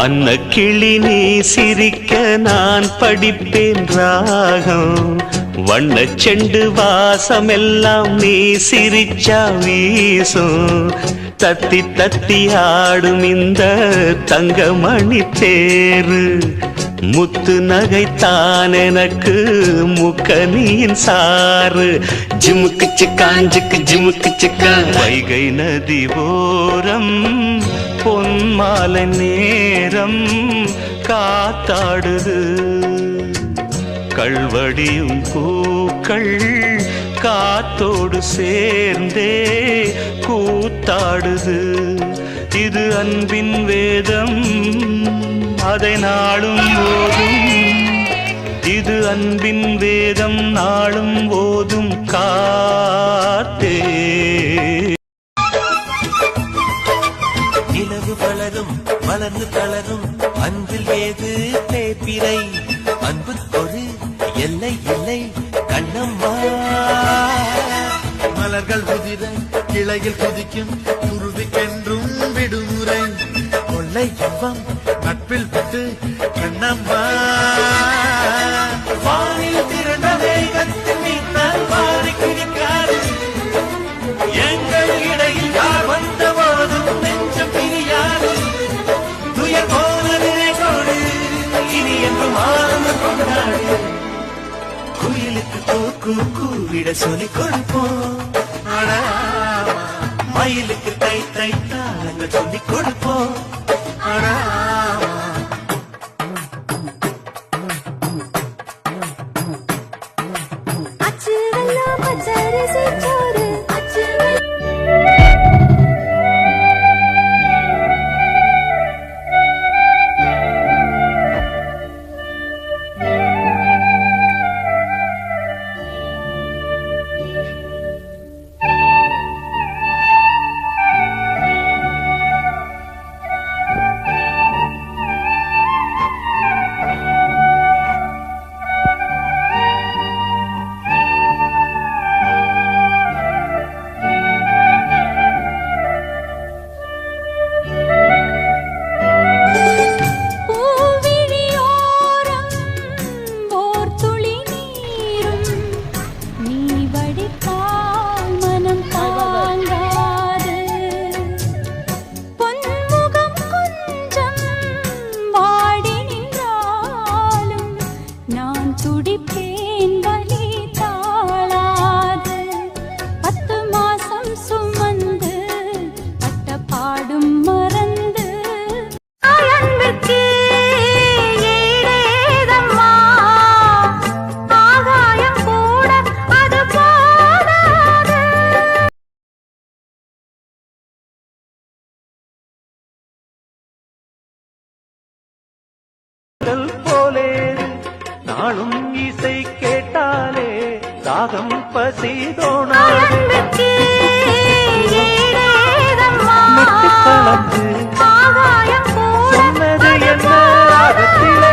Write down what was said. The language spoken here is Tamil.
அன்ன கிளி நீ சிரிக்க நான் படிப்பேன் ராகம், வண்ண செண்டு வாசமெல்லாம் நீ சிரிச்சா வீசும். தத்தி தத்தி ஆடும் இந்த தங்கமணி தேரு, முத்து நகைத்தான் எனக்கு முக்கனியின் சாறு. ஜிமுக்கு சிக்காஞ்சுக்கு ஜிமுக்கு சிக்கா வைகை நதி ஓரம் பொன்மாலை நேரம் காத்தாடுது. கள்வடியும் பூக்கள் காத்தோடு சேர்ந்தே கூத்தாடுது. இது அன்பின் வேதம் அதை நாளும் ஓதும், இது அன்பின் வேதம் நாளும் ஓதும் காத்தே. நிலவு வளரும் வளர்ந்து தளரும் அன்பில் ஏது தேப்பிரை, அன்பு ஒரு எல்லை இல்லை கண்ணம்மா. மலர்கள் உதிர கிளையில் குதிக்கும் குருவிக்கென்றும் விடுமுறை, கொள்ளை இன்பம் நட்பில் விட்டு கண்ணம்மா. வானில் திரண்ட வேகத்தில் நீத்தால் வாரி கிடிக்காது, எங்கள் இடையில் யார் வந்த போதும் நெஞ்சம் பிரியாது. துயர் போன நினைக்கோடு இனி என்றும் ஆனந்தம் கொண்டாடு. குயிலுக்கு கூக்கு கூவிட சொல்லிக் கொடுப்போம், மயிலுக்கு தை தை தாளங்கள் சொல்லிக் கொடுப்போம். போலே நாளும் இசை கேட்டாலே தாகம் பசி தோணாது. கலந்து சொன்னது என்ன ராகத்திலே